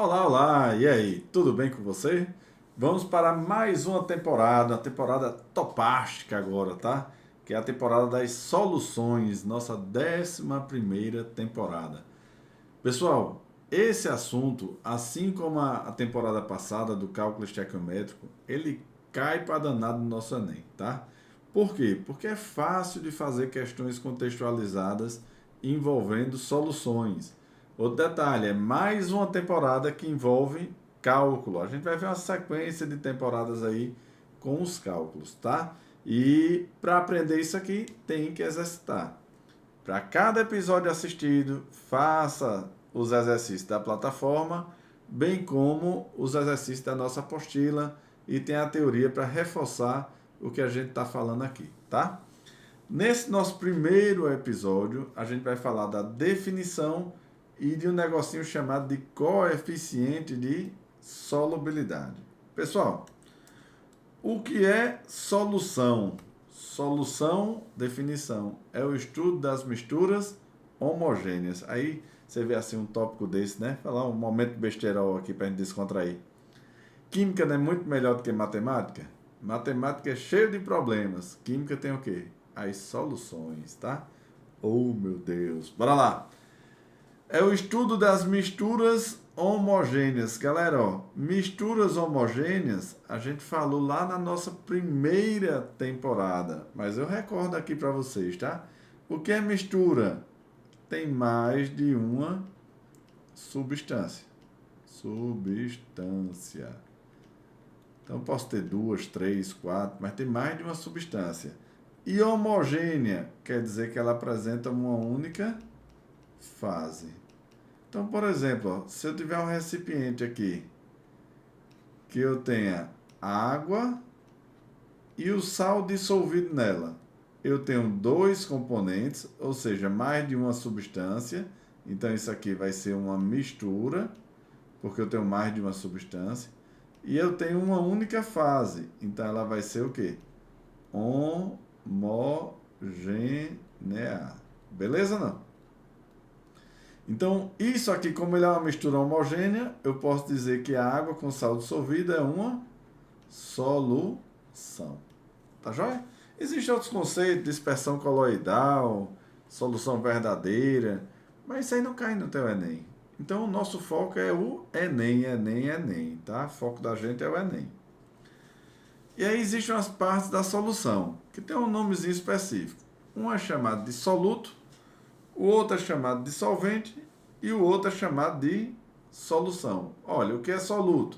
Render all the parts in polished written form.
Olá, olá, e aí, tudo bem com você? Vamos para mais uma temporada topástica agora, tá? Que é a temporada das soluções, nossa 11ª temporada. Pessoal, esse assunto, assim como a temporada passada do cálculo estequiométrico, ele cai para danado no nosso Enem, tá? Por quê? Porque é fácil de fazer questões contextualizadas envolvendo soluções. Outro detalhe, é mais uma temporada que envolve cálculo. A gente vai ver uma sequência de temporadas aí com os cálculos, tá? E para aprender isso aqui, tem que exercitar. Para cada episódio assistido, faça os exercícios da plataforma, bem como os exercícios da nossa apostila e tem a teoria para reforçar o que a gente está falando aqui, tá? Nesse nosso primeiro episódio, a gente vai falar da definição e de um negocinho chamado de coeficiente de solubilidade. Pessoal, o que é solução? Solução, definição, é o estudo das misturas homogêneas. Aí você vê assim um tópico desse, né? Falar um momento besterol aqui para a gente descontrair. Química não é muito melhor do que matemática? Matemática é cheio de problemas. Química tem o quê? As soluções, tá? Oh, meu Deus. Bora lá. É o estudo das misturas homogêneas. Galera, ó, misturas homogêneas, a gente falou lá na nossa primeira temporada, mas eu recordo aqui para vocês, tá? O que é mistura? Tem mais de uma substância. Substância. Então posso ter duas, três, quatro, mas tem mais de uma substância. E homogênea quer dizer que ela apresenta uma única fase. Então, por exemplo, ó, se eu tiver um recipiente aqui que eu tenha água e o sal dissolvido nela, eu tenho dois componentes, ou seja, mais de uma substância. Então, isso aqui vai ser uma mistura, porque eu tenho mais de uma substância. E eu tenho uma única fase, então ela vai ser o quê? Homogênea. Beleza ou não? Então, isso aqui, como ele é uma mistura homogênea, eu posso dizer que a água com sal dissolvido é uma solução. Tá joia? Existem outros conceitos, dispersão coloidal, solução verdadeira, mas isso aí não cai no teu Enem. Então, o nosso foco é o Enem, Enem, Enem, tá? O foco da gente é o Enem. E aí existem as partes da solução, que tem um nomezinho específico. Um é chamado de soluto, o outro é chamado de solvente e o outro é chamado de solução. Olha, o que é soluto?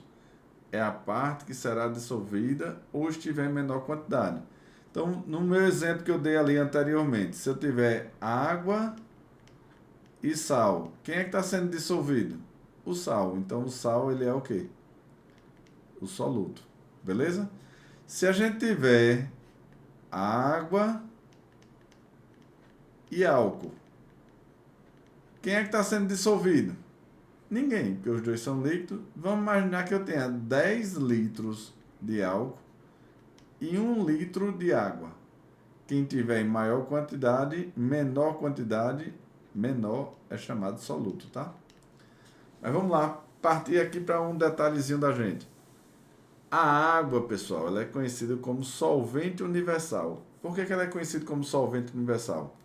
É a parte que será dissolvida ou estiver em menor quantidade. Então, no meu exemplo que eu dei ali anteriormente, se eu tiver água e sal, quem é que está sendo dissolvido? O sal. Então, o sal ele é o quê? O soluto. Beleza? Se a gente tiver água e álcool, quem é que está sendo dissolvido? Ninguém, porque os dois são líquidos. Vamos imaginar que eu tenha 10 litros de álcool e 1 litro de água. Quem tiver em maior quantidade, menor é chamado de soluto, tá? Mas vamos lá, partir aqui para um detalhezinho da gente. A água, pessoal, ela é conhecida como solvente universal. Por que ela é conhecida como solvente universal?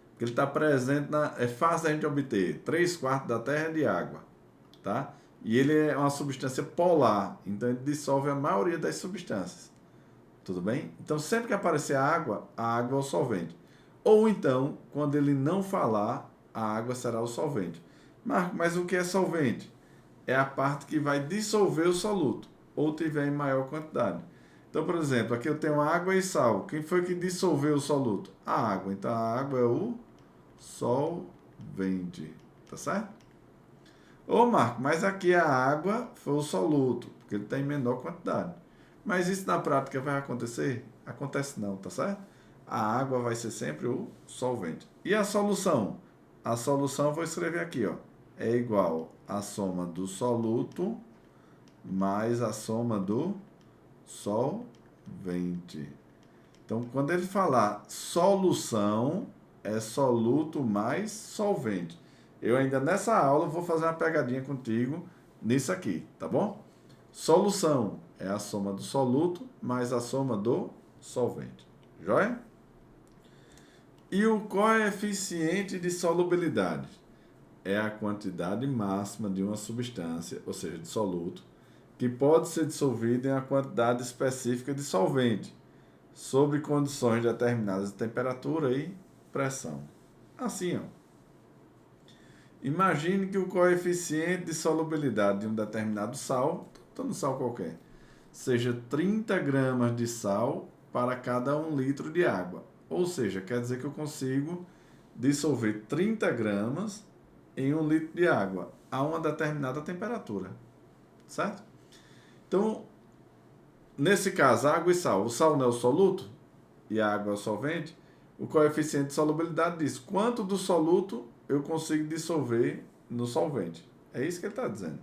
Porque ele está presente, é fácil a gente obter. 3/4 da Terra é de água, tá? E ele é uma substância polar, então ele dissolve a maioria das substâncias. Tudo bem? Então, sempre que aparecer a água é o solvente. Ou então, quando ele não falar, a água será o solvente. Marco, mas o que é solvente? É a parte que vai dissolver o soluto, ou tiver em maior quantidade. Então, por exemplo, aqui eu tenho água e sal. Quem foi que dissolveu o soluto? A água. Então, a água é o solvente. Tá certo? Ô, Marco, mas aqui a água foi o soluto, porque ele está em menor quantidade. Mas isso na prática vai acontecer? Acontece não, tá certo? A água vai ser sempre o solvente. E a solução? A solução eu vou escrever aqui, ó. É igual a soma do soluto mais a soma do solvente. Então, quando ele falar solução, é soluto mais solvente. Eu ainda nessa aula vou fazer uma pegadinha contigo nisso aqui, tá bom? Solução é a soma do soluto mais a soma do solvente. Joia? E o coeficiente de solubilidade é a quantidade máxima de uma substância, ou seja, de soluto, que pode ser dissolvida em uma quantidade específica de solvente, sob condições determinadas de temperatura e pressão. Assim, ó. Imagine que o coeficiente de solubilidade de um determinado sal, todo sal qualquer, seja 30 gramas de sal para cada 1 litro de água. Ou seja, quer dizer que eu consigo dissolver 30 gramas em 1 litro de água a uma determinada temperatura. Certo? Então, nesse caso, água e sal. O sal não é o soluto e a água é o solvente. O coeficiente de solubilidade diz quanto do soluto eu consigo dissolver no solvente. É isso que ele está dizendo.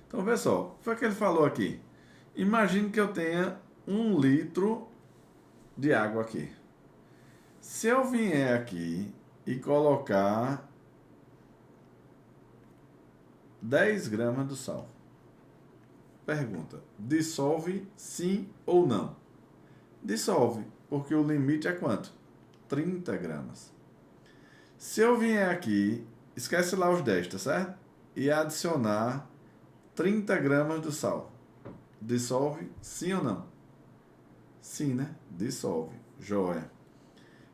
Então, vê só. O que foi que ele falou aqui? Imagine que eu tenha 1 litro de água aqui. Se eu vier aqui e colocar 10 gramas do sal. Pergunta, dissolve sim ou não? Dissolve, porque o limite é quanto? 30 gramas. Se eu vier aqui, esquece lá os 10, tá certo? E adicionar 30 gramas do sal. Dissolve sim ou não? Sim, né? Dissolve. Joia.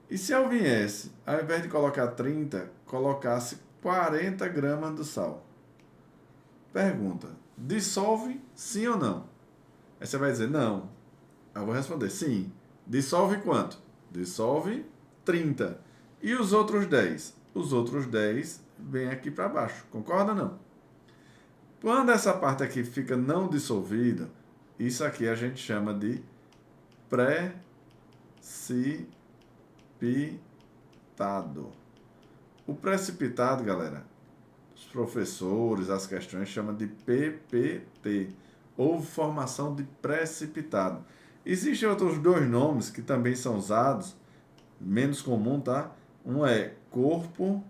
E se eu viesse, ao invés de colocar 30, colocasse 40 gramas do sal? Pergunta, dissolve sim ou não? Aí você vai dizer, não. Eu vou responder, sim. Dissolve quanto? Dissolve 30. E os outros 10? Os outros 10 vêm aqui para baixo. Concorda ou não? Quando essa parte aqui fica não dissolvida, isso aqui a gente chama de precipitado. O precipitado, galera, os professores, as questões chamam de PPT, ou formação de precipitado. Existem outros 2 nomes que também são usados, menos comum, tá? Um é corpo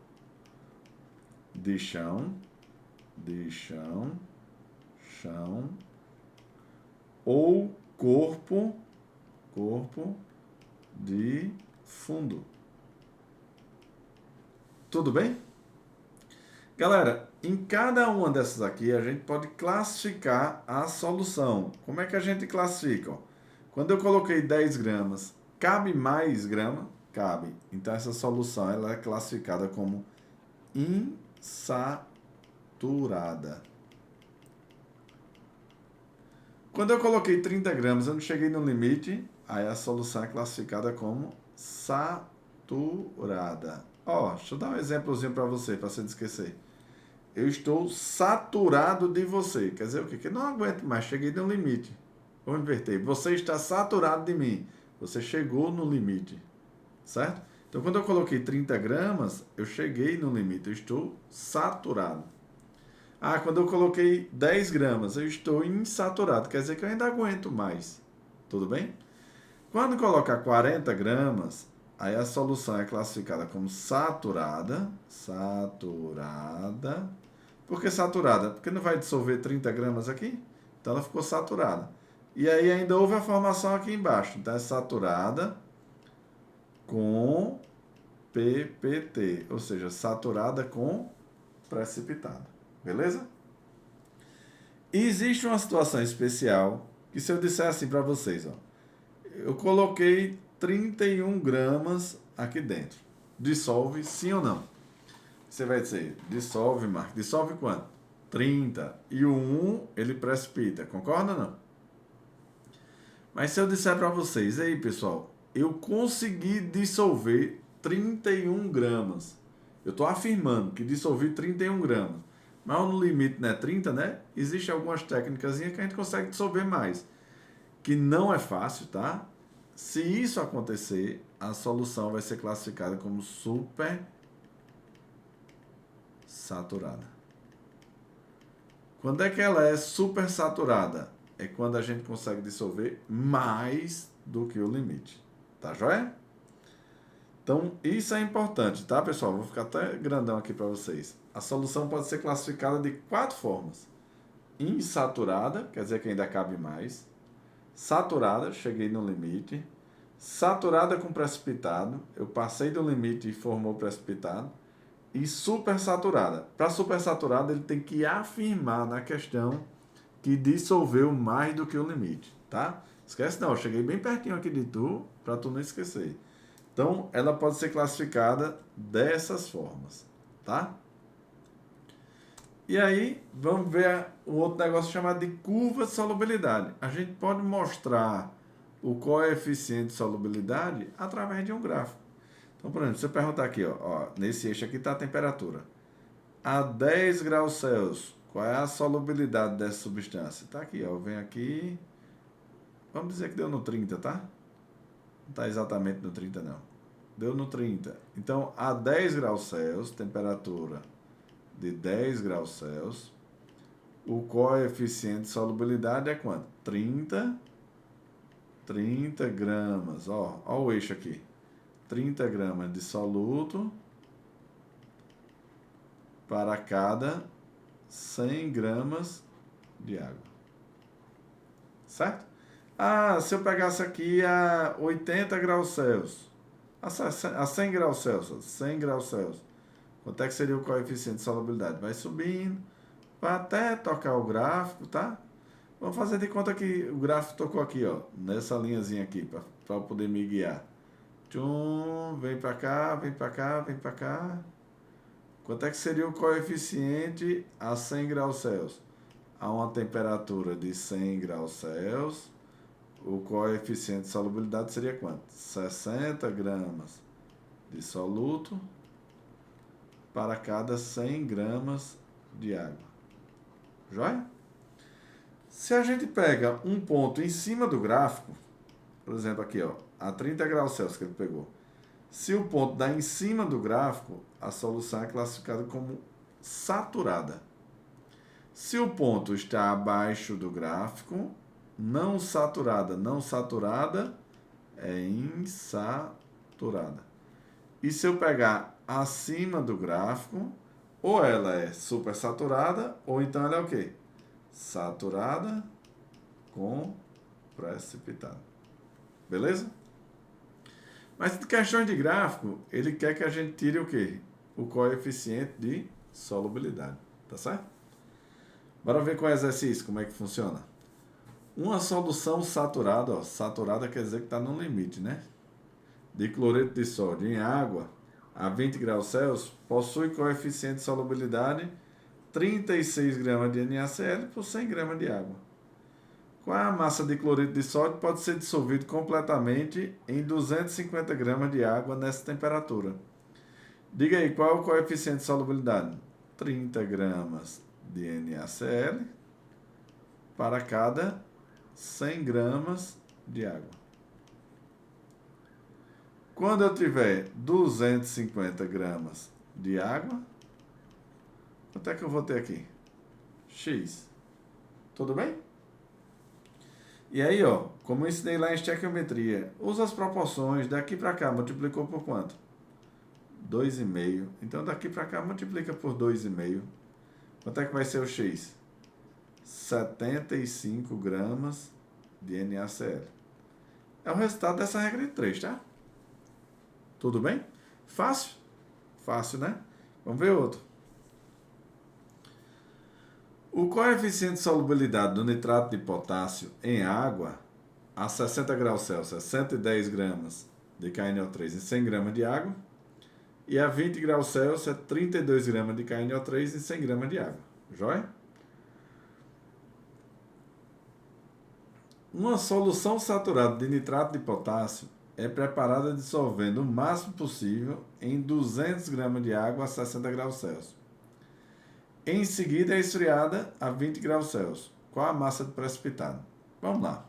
de chão, chão, ou corpo de fundo. Tudo bem? Galera, em cada uma dessas aqui, a gente pode classificar a solução. Como é que a gente classifica? Quando eu coloquei 10 gramas, cabe mais grama? Cabe. Então, essa solução ela é classificada como insaturada. Quando eu coloquei 30 gramas, eu não cheguei no limite, aí a solução é classificada como saturada. Ó, deixa eu dar um exemplozinho para você não esquecer. Eu estou saturado de você. Quer dizer o quê? Que eu não aguento mais, cheguei no limite. Vou inverter. Você está saturado de mim. Você chegou no limite. Certo? Então, quando eu coloquei 30 gramas, eu cheguei no limite. Eu estou saturado. Ah, quando eu coloquei 10 gramas, eu estou insaturado. Quer dizer que eu ainda aguento mais. Tudo bem? Quando colocar 40 gramas, aí a solução é classificada como saturada. Por que saturada? Porque não vai dissolver 30 gramas aqui? Então ela ficou saturada. E aí ainda houve a formação aqui embaixo. Então é saturada com PPT. Ou seja, saturada com precipitado. Beleza? E existe uma situação especial que se eu disser assim para vocês, ó. Eu coloquei 31 gramas aqui dentro. Dissolve sim ou não? Você vai dizer, dissolve, Marco. Dissolve quanto? 30. E o 1, ele precipita. Concorda ou não? Mas se eu disser para vocês, aí pessoal, eu consegui dissolver 31 gramas. Eu estou afirmando que dissolvi 31 gramas. Mas no limite não é 30, né? Existem algumas técnicas que a gente consegue dissolver mais. Que não é fácil, tá? Se isso acontecer, a solução vai ser classificada como super saturada. Quando é que ela é super saturada? É quando a gente consegue dissolver mais do que o limite. Tá joia? Então, isso é importante, tá, pessoal? Vou ficar até grandão aqui para vocês. A solução pode ser classificada de 4 formas. Insaturada, quer dizer que ainda cabe mais. Saturada, cheguei no limite. Saturada com precipitado, eu passei do limite e formou precipitado. E supersaturada. Para supersaturada, ele tem que afirmar na questão que dissolveu mais do que o limite, tá? Esquece não, eu cheguei bem pertinho aqui de tu, para tu não esquecer. Então, ela pode ser classificada dessas formas, tá? E aí, vamos ver o outro negócio chamado de curva de solubilidade. A gente pode mostrar o coeficiente de solubilidade através de um gráfico. Então, por exemplo, se eu perguntar aqui, ó, nesse eixo aqui está a temperatura. A 10 graus Celsius, qual é a solubilidade dessa substância? Está aqui, ó, eu venho aqui, vamos dizer que deu no 30, tá? Não está exatamente no 30, não. Deu no 30. Então, a 10 graus Celsius, temperatura de 10 graus Celsius, o coeficiente de solubilidade é quanto? 30 gramas, ó o eixo aqui. 30 gramas de soluto para cada 100 gramas de água. Certo? Ah, se eu pegasse aqui a 80 graus Celsius, a 100 graus Celsius, 100 graus Celsius, quanto é que seria o coeficiente de solubilidade? Vai subindo, vai até tocar o gráfico, tá? Vamos fazer de conta que o gráfico tocou aqui, ó, nessa linhazinha aqui, para eu poder me guiar. Tchum, vem para cá, vem para cá, vem para cá. Quanto é que seria o coeficiente a 100 graus Celsius? A uma temperatura de 100 graus Celsius, o coeficiente de solubilidade seria quanto? 60 gramas de soluto para cada 100 gramas de água. Joia? Se a gente pega um ponto em cima do gráfico, por exemplo aqui, ó, a 30 graus Celsius que ele pegou. Se o ponto dá em cima do gráfico, a solução é classificada como saturada. Se o ponto está abaixo do gráfico, não saturada. Não saturada é insaturada. E se eu pegar acima do gráfico, ou ela é supersaturada, ou então ela é o quê? Saturada com precipitado. Beleza? Mas em questões de gráfico, ele quer que a gente tire o quê? O coeficiente de solubilidade. Tá certo? Bora ver com o exercício como é que funciona. Uma solução saturada, ó, saturada quer dizer que está no limite, né? De cloreto de sódio em água a 20 graus Celsius possui coeficiente de solubilidade 36 gramas de NaCl por 100 gramas de água. Qual é a massa de cloreto de sódio pode ser dissolvido completamente em 250 gramas de água nessa temperatura? Diga aí, qual é o coeficiente de solubilidade? 30 gramas de NaCl para cada 100 gramas de água. Quando eu tiver 250 gramas de água, quanto é que eu vou ter aqui? X. Tudo bem? E aí, ó, como eu ensinei lá em estequiometria, usa as proporções, daqui para cá, multiplicou por quanto? 2,5. Então, daqui para cá, multiplica por 2,5. Quanto é que vai ser o X? 75 gramas de NaCl. É o resultado dessa regra de 3, tá? Tudo bem? Fácil? Fácil, né? Vamos ver outro. O coeficiente de solubilidade do nitrato de potássio em água a 60 graus Celsius é 110 gramas de KNO3 em 100 gramas de água. E a 20 graus Celsius é 32 gramas de KNO3 em 100 gramas de água. Joia? Uma solução saturada de nitrato de potássio é preparada dissolvendo o máximo possível em 200 gramas de água a 60 graus Celsius. Em seguida é esfriada a 20 graus Celsius. Qual a massa de precipitado? Vamos lá.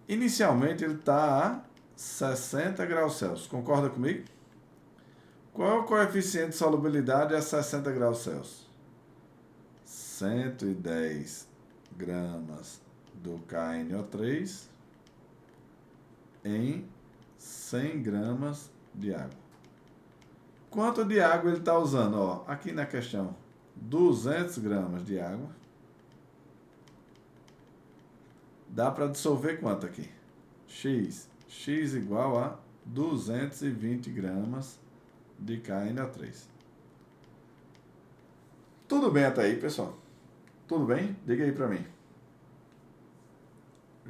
Inicialmente ele está a 60 graus Celsius. Concorda comigo? Qual é o coeficiente de solubilidade a 60 graus Celsius? 110 gramas do KNO3 em 100 gramas de água. Quanto de água ele está usando? Ó, aqui na questão, 200 gramas de água. Dá para dissolver quanto aqui? X. X igual a 220 gramas de KNO3. Tudo bem até aí, pessoal? Tudo bem? Diga aí para mim.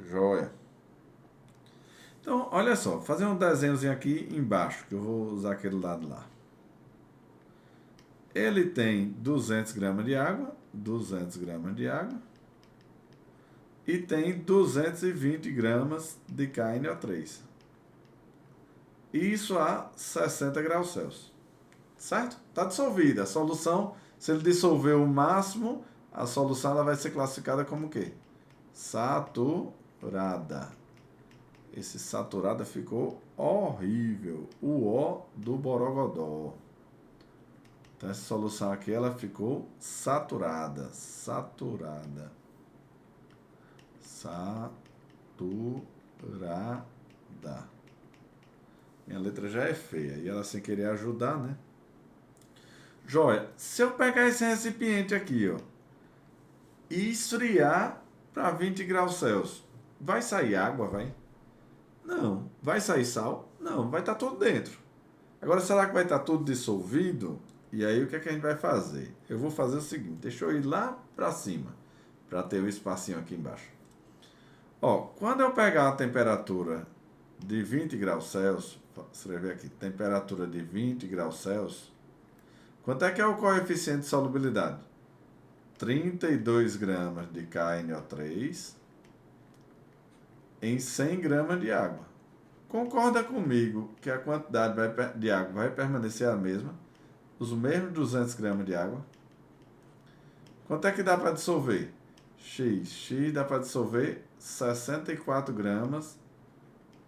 Joia. Então, olha só, fazer um desenhozinho aqui embaixo, que eu vou usar aquele lado lá. Ele tem 200 gramas de água, 200 gramas de água, e tem 220 gramas de KNO3. Isso a 60 graus Celsius. Certo? Está dissolvida. A solução, se ele dissolver o máximo, a solução ela vai ser classificada como o quê? Saturada. Esse saturada ficou horrível. O O do borogodó. Então, essa solução aqui, ela ficou saturada. Saturada. Saturada. Minha letra já é feia. E ela sem querer ajudar, né? Joia. Se eu pegar esse recipiente aqui, ó, e esfriar para 20 graus Celsius, vai sair água, vai? Não. Vai sair sal? Não. Vai estar tudo dentro. Agora, será que vai estar tudo dissolvido? E aí, o que é que a gente vai fazer? Eu vou fazer o seguinte. Deixa eu ir lá para cima, para ter o espacinho aqui embaixo. Ó, quando eu pegar a temperatura de 20 graus Celsius, vou escrever aqui, temperatura de 20 graus Celsius, quanto é que é o coeficiente de solubilidade? 32 gramas de KNO3 em 100 gramas de água. Concorda comigo que a quantidade de água vai permanecer a mesma? Os mesmos 200 gramas de água. Quanto é que dá para dissolver? X. X dá para dissolver 64 gramas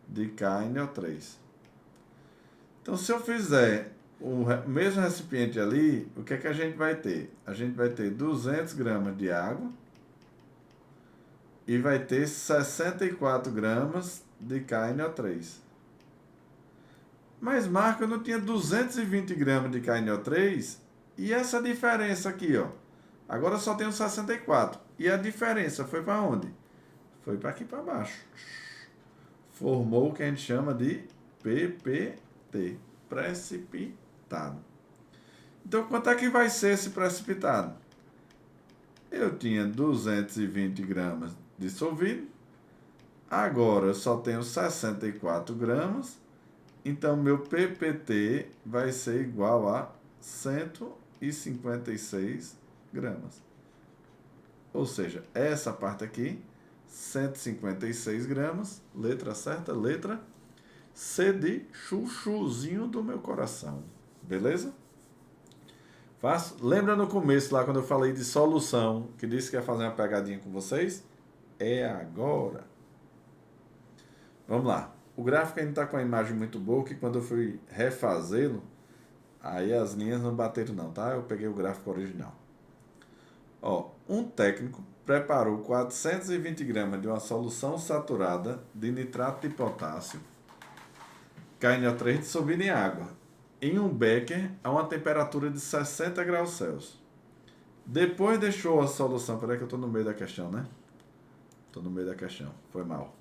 de KNO3. Então, se eu fizer o mesmo recipiente ali, o que é que a gente vai ter? A gente vai ter 200 gramas de água e vai ter 64 gramas de KNO3. Mas, Marco, eu não tinha 220 gramas de KNO3 e essa diferença aqui, ó. Agora só tenho 64. E a diferença foi para onde? Foi para aqui para baixo. Formou o que a gente chama de PPT, precipitado. Então, quanto é que vai ser esse precipitado? Eu tinha 220 gramas dissolvido, agora eu só tenho 64 gramas, então meu PPT vai ser igual a 156 gramas. Ou seja, essa parte aqui, 156 gramas, letra certa, letra C de chuchuzinho do meu coração. Beleza? Faço? Lembra no começo lá quando eu falei de solução, que disse que ia fazer uma pegadinha com vocês? É agora. Vamos lá. O gráfico ainda está com a imagem muito boa, que quando eu fui refazê-lo, aí as linhas não bateram não, tá? Eu peguei o gráfico original. Ó, um técnico preparou 420 gramas de uma solução saturada de nitrato de potássio, KNO3 dissolvido em água, em um becker a uma temperatura de 60 graus Celsius. Depois deixou a solução... Peraí que eu estou no meio da questão, né? Estou no meio da questão. Foi mal.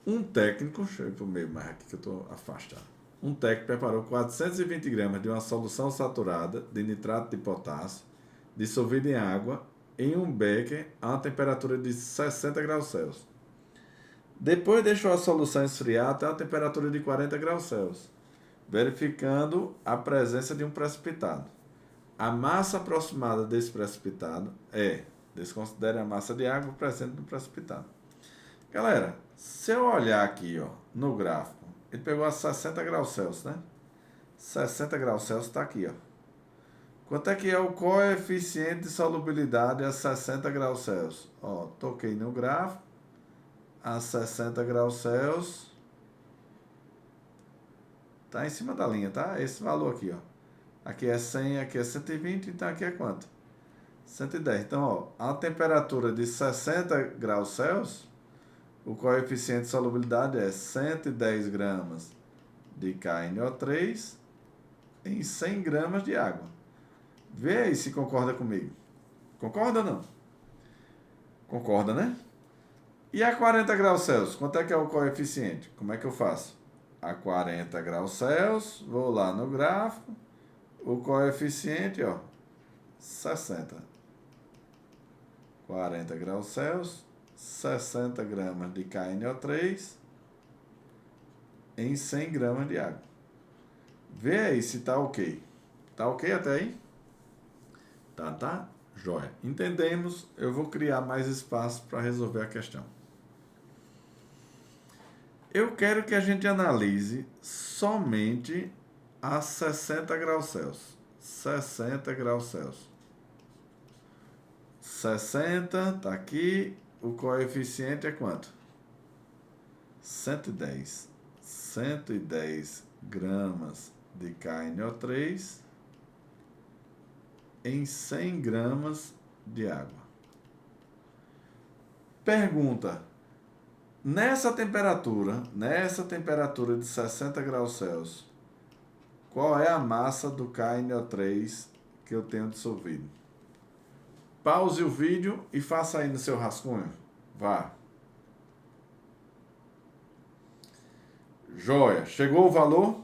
Um técnico... Deixa eu ir para o meio mais aqui que eu estou afastado. Um técnico preparou 420 gramas de uma solução saturada de nitrato de potássio, dissolvido em água, em um becker a uma temperatura de 60 graus Celsius. Depois deixou a solução esfriar até a temperatura de 40 graus Celsius, verificando a presença de um precipitado. A massa aproximada desse precipitado é, desconsidere a massa de água presente no precipitado. Galera, se eu olhar aqui, ó, no gráfico, ele pegou a 60 graus Celsius, né? 60 graus Celsius está aqui, ó. Quanto é que é o coeficiente de solubilidade a 60 graus Celsius? Ó, toquei no gráfico, a 60 graus Celsius, tá em cima da linha, tá? Esse valor aqui, ó. Aqui é 100, aqui é 120, então aqui é quanto? 110. Então, ó, a temperatura de 60 graus Celsius, O coeficiente de solubilidade é 110 gramas de KNO3 em 100 gramas de água. Vê aí se concorda comigo. Concorda ou não? Concorda, né? E a 40 graus Celsius, quanto é que é o coeficiente? Como é que eu faço? A 40 graus Celsius, vou lá no gráfico, o coeficiente, ó, 60. 40 graus Celsius, 60 gramas de KNO3 em 100 gramas de água. Vê aí se tá ok. Tá ok até aí? Tá? Joia. Entendemos, eu vou criar mais espaço para resolver a questão. Eu quero que a gente analise somente a 60 graus Celsius. 60 graus Celsius. 60, tá aqui. O coeficiente é quanto? 110. 110 gramas de KNO3 em 100 gramas de água. Pergunta: nessa temperatura de 60 graus Celsius, qual é a massa do KNO3 que eu tenho dissolvido? Pause o vídeo e faça aí no seu rascunho. Vá. Joia. Chegou o valor?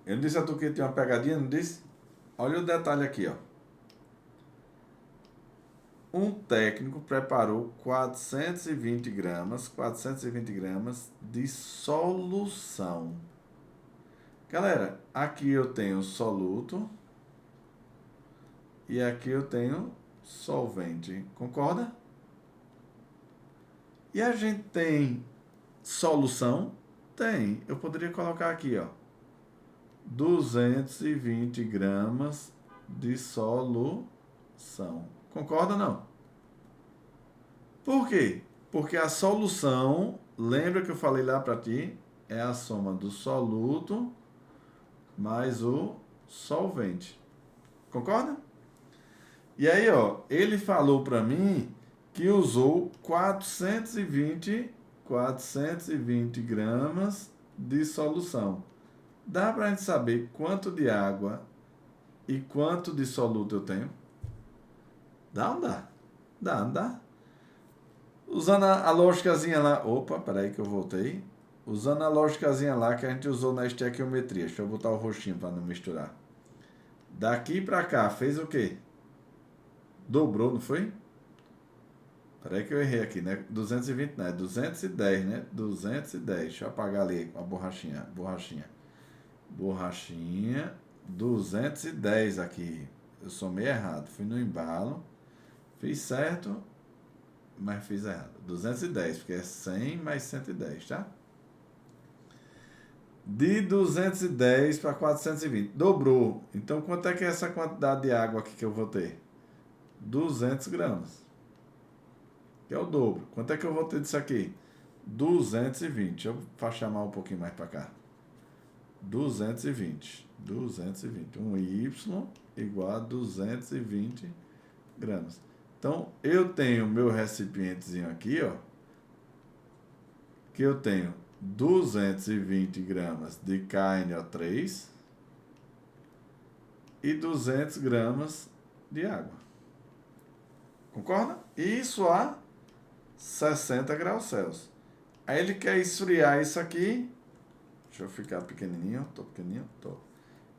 Eu não disse a tu que tinha uma pegadinha, não disse? Olha o detalhe aqui, ó. Um técnico preparou 420 gramas de solução. Galera, aqui eu tenho soluto e aqui eu tenho solvente. Concorda? E a gente tem solução? Tem. Eu poderia colocar aqui, ó, 220 gramas de solução. Concorda ou não? Por quê? Porque a solução, lembra que eu falei lá para ti, é a soma do soluto mais o solvente. Concorda? E aí, ó, ele falou para mim que usou 420 gramas de solução. Dá para a gente saber quanto de água e quanto de soluto eu tenho? Dá ou não dá? Dá, não dá? Usando a lógicazinha lá... Opa, peraí que eu voltei. Usando a lógicazinha lá que a gente usou na estequiometria. Deixa eu botar o roxinho para não misturar. Daqui para cá, fez o quê? Dobrou, não foi? Peraí que eu errei aqui, né? 220 não, é 210, né? 210. Deixa eu apagar ali a borrachinha. Borrachinha. 210 aqui. Eu somei errado. Fui no embalo. Fiz certo, mas fiz errado. 210, porque é 100 mais 110, tá? De 210 para 420. Dobrou. Então, quanto é que é essa quantidade de água aqui que eu vou ter? 200 gramas. Que é o dobro. Quanto é que eu vou ter disso aqui? 220. Deixa eu chamar um pouquinho mais para cá. 220. Um Y igual a 220 gramas. Então, eu tenho meu recipientezinho aqui, ó, que eu tenho 220 gramas de KNO3 e 200 gramas de água. Concorda? Isso a 60 graus Celsius. Aí ele quer esfriar isso aqui. Deixa eu ficar pequenininho. Tô pequenininho? Tô.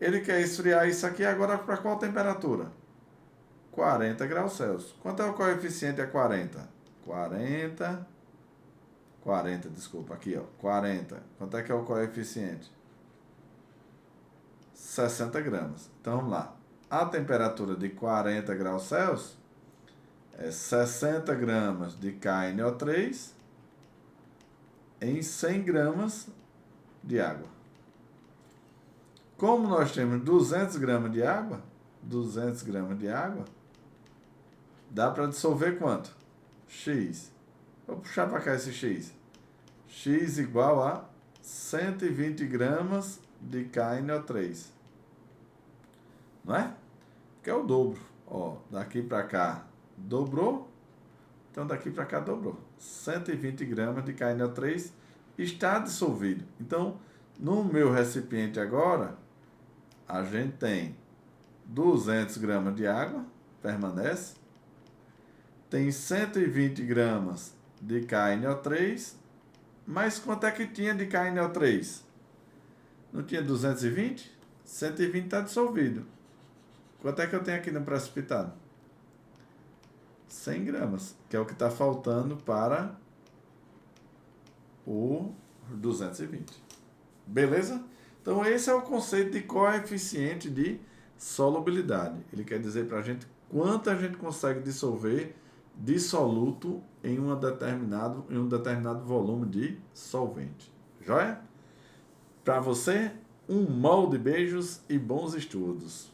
Ele quer esfriar isso aqui agora para qual temperatura? 40 graus Celsius. Quanto é o coeficiente a 40? 40, desculpa, aqui, ó, 40. Quanto é que é o coeficiente? 60 gramas. Então, vamos lá. A temperatura de 40 graus Celsius é 60 gramas de KNO3 em 100 gramas de água. Como nós temos 200 gramas de água, dá para dissolver quanto? X. Vou puxar para cá esse X. X igual a 120 gramas de KNO3. Não é? Que é o dobro. Ó, daqui para cá dobrou. Então, daqui para cá dobrou. 120 gramas de KNO3 está dissolvido. Então, no meu recipiente agora, a gente tem 200 gramas de água, permanece. Tem 120 gramas de KNO3. Mas quanto é que tinha de KNO3? Não tinha 220? 120 está dissolvido. Quanto é que eu tenho aqui no precipitado? 100 gramas, que é o que está faltando para o 220. Beleza? Então, esse é o conceito de coeficiente de solubilidade. Ele quer dizer para a gente quanto a gente consegue dissolver dissoluto em um determinado volume de solvente. Joia? Para você, um molde de beijos e bons estudos.